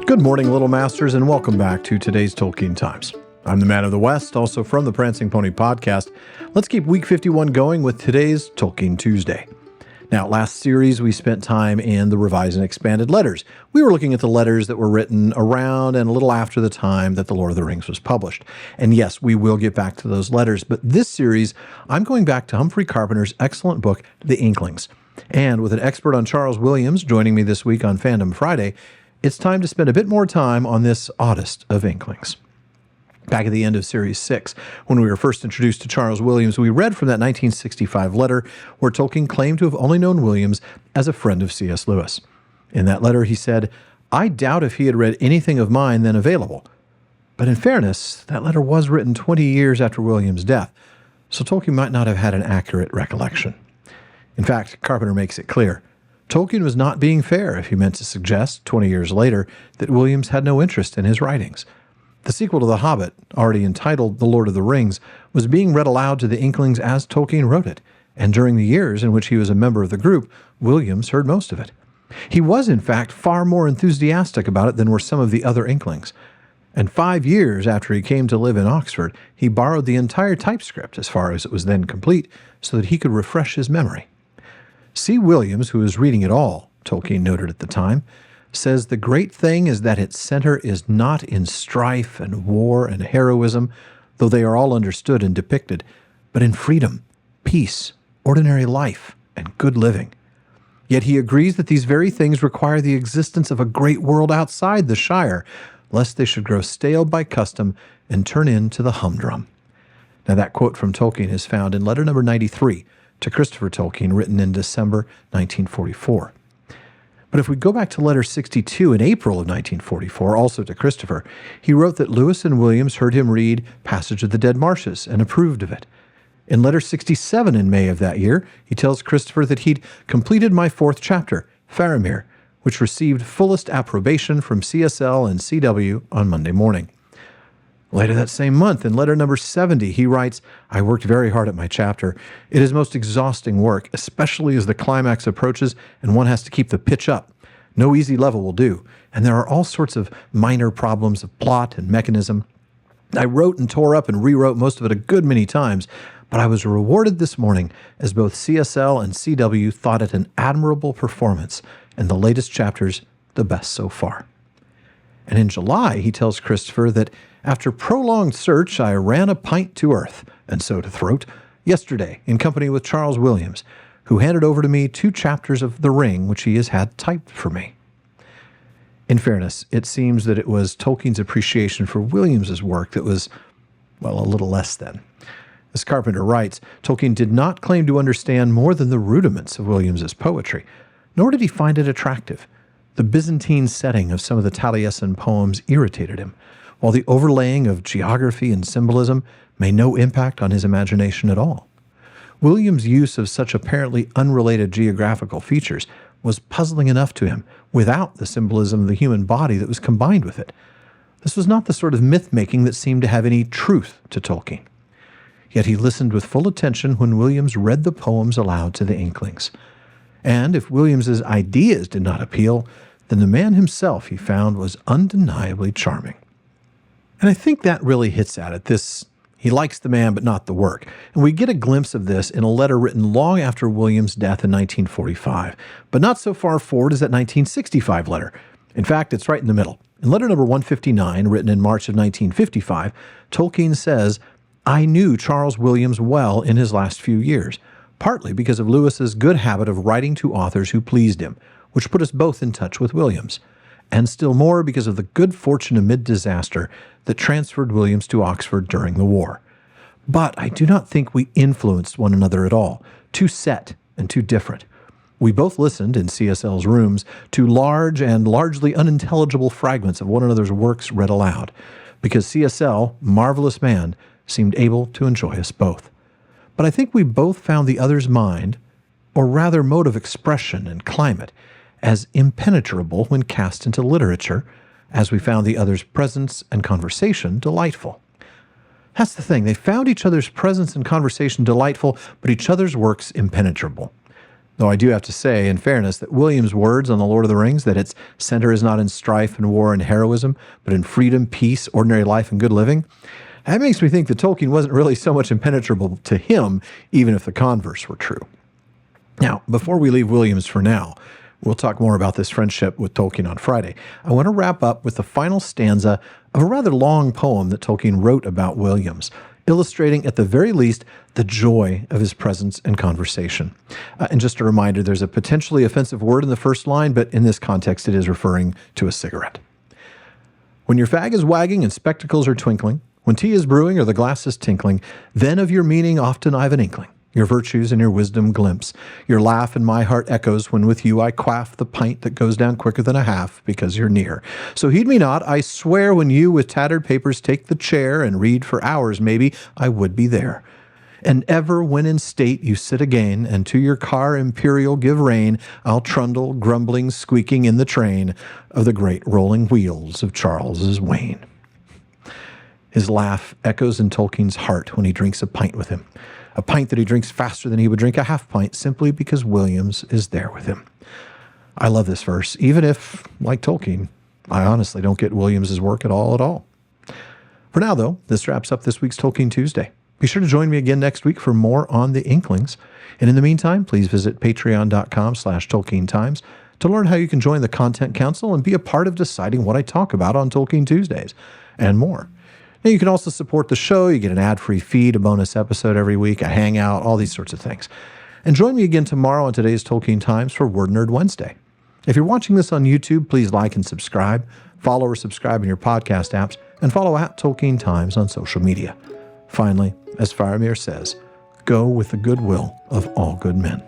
Good morning, Little Masters, and welcome back to today's Tolkien Times. I'm the Man of the West, also from the Prancing Pony podcast. Let's keep week 51 going with today's Tolkien Tuesday. Now, last series, we spent time in the revised and expanded letters. We were looking at the letters that were written around and a little after the time that The Lord of the Rings was published. And yes, we will get back to those letters, but this series, I'm going back to Humphrey Carpenter's excellent book, The Inklings. And with an expert on Charles Williams joining me this week on Fandom Friday, it's time to spend a bit more time on this oddest of Inklings. Back at the end of Series 6, when we were first introduced to Charles Williams, we read from that 1965 letter where Tolkien claimed to have only known Williams as a friend of C.S. Lewis. In that letter, he said, "I doubt if he had read anything of mine then available." But in fairness, that letter was written 20 years after Williams' death, so Tolkien might not have had an accurate recollection. In fact, Carpenter makes it clear. Tolkien was not being fair if he meant to suggest, 20 years later, that Williams had no interest in his writings. The sequel to The Hobbit, already entitled The Lord of the Rings, was being read aloud to the Inklings as Tolkien wrote it, and during the years in which he was a member of the group, Williams heard most of it. He was, in fact, far more enthusiastic about it than were some of the other Inklings. And 5 years after he came to live in Oxford, he borrowed the entire typescript, as far as it was then complete, so that he could refresh his memory. C. Williams, who was reading it all, Tolkien noted at the time, says the great thing is that its center is not in strife and war and heroism, though they are all understood and depicted, but in freedom, peace, ordinary life, and good living. Yet he agrees that these very things require the existence of a great world outside the Shire, lest they should grow stale by custom and turn into the humdrum. Now that quote from Tolkien is found in letter number 93 to Christopher Tolkien, written in December 1944. But if we go back to letter 62 in April of 1944, also to Christopher, he wrote that Lewis and Williams heard him read Passage of the Dead Marshes and approved of it. In letter 67 in May of that year, he tells Christopher that he'd completed my 4th chapter, Faramir, which received fullest approbation from CSL and CW on Monday morning. Later that same month, in letter number 70, he writes, "I worked very hard at my chapter. It is most exhausting work, especially as the climax approaches and one has to keep the pitch up. No easy level will do, and there are all sorts of minor problems of plot and mechanism. I wrote and tore up and rewrote most of it a good many times, but I was rewarded this morning as both CSL and CW thought it an admirable performance, and the latest chapters the best so far." And in July, he tells Christopher that after prolonged search, I ran a pint to earth, and so to throat, yesterday in company with Charles Williams, who handed over to me 2 chapters of The Ring, which he has had typed for me. In fairness, it seems that it was Tolkien's appreciation for Williams's work that was, well, a little less than. As Carpenter writes, Tolkien did not claim to understand more than the rudiments of Williams's poetry, nor did he find it attractive. The Byzantine setting of some of the Taliesin poems irritated him, while the overlaying of geography and symbolism made no impact on his imagination at all. Williams' use of such apparently unrelated geographical features was puzzling enough to him without the symbolism of the human body that was combined with it. This was not the sort of myth-making that seemed to have any truth to Tolkien. Yet he listened with full attention when Williams read the poems aloud to the Inklings. And if Williams's ideas did not appeal, then the man himself, he found, was undeniably charming. And I think that really hits at it, he likes the man but not the work. And we get a glimpse of this in a letter written long after Williams' death in 1945, but not so far forward as that 1965 letter. In fact, it's right in the middle. In letter number 159, written in March of 1955, Tolkien says, "I knew Charles Williams well in his last few years, partly because of Lewis's good habit of writing to authors who pleased him, which put us both in touch with Williams, and still more because of the good fortune amid disaster that transferred Williams to Oxford during the war. But I do not think we influenced one another at all, too set and too different. We both listened in CSL's rooms to large and largely unintelligible fragments of one another's works read aloud, because CSL, marvelous man, seemed able to enjoy us both. But I think we both found the other's mind, or rather mode of expression and climate, as impenetrable when cast into literature, as we found the other's presence and conversation delightful." That's the thing. They found each other's presence and conversation delightful, but each other's works impenetrable. Though I do have to say, in fairness, that Williams' words on The Lord of the Rings, that its center is not in strife and war and heroism, but in freedom, peace, ordinary life, and good living, that makes me think that Tolkien wasn't really so much impenetrable to him, even if the converse were true. Now, before we leave Williams for now, we'll talk more about this friendship with Tolkien on Friday. I want to wrap up with the final stanza of a rather long poem that Tolkien wrote about Williams, illustrating at the very least the joy of his presence and conversation. And just a reminder, there's a potentially offensive word in the first line, but in this context it is referring to a cigarette. When your fag is wagging and spectacles are twinkling, when tea is brewing or the glass is tinkling, then of your meaning often I've an inkling. Your virtues and your wisdom glimpse. Your laugh in my heart echoes when with you I quaff the pint that goes down quicker than a half because you're near. So heed me not, I swear when you with tattered papers take the chair and read for hours maybe, I would be there. And ever when in state you sit again, and to your car imperial give rein, I'll trundle, grumbling, squeaking in the train of the great rolling wheels of Charles's wain. His laugh echoes in Tolkien's heart when he drinks a pint with him. A pint that he drinks faster than he would drink a half pint simply because Williams is there with him. I love this verse, even if, like Tolkien, I honestly don't get Williams' work at all. For now, though, this wraps up this week's Tolkien Tuesday. Be sure to join me again next week for more on the Inklings. And in the meantime, please visit patreon.com/TolkienTimes to learn how you can join the Content Council and be a part of deciding what I talk about on Tolkien Tuesdays and more. Now, you can also support the show. You get an ad-free feed, a bonus episode every week, a hangout, all these sorts of things. And join me again tomorrow on today's Tolkien Times for Word Nerd Wednesday. If you're watching this on YouTube, please like and subscribe, follow or subscribe in your podcast apps, and follow @Tolkien Times on social media. Finally, as Faramir says, go with the goodwill of all good men.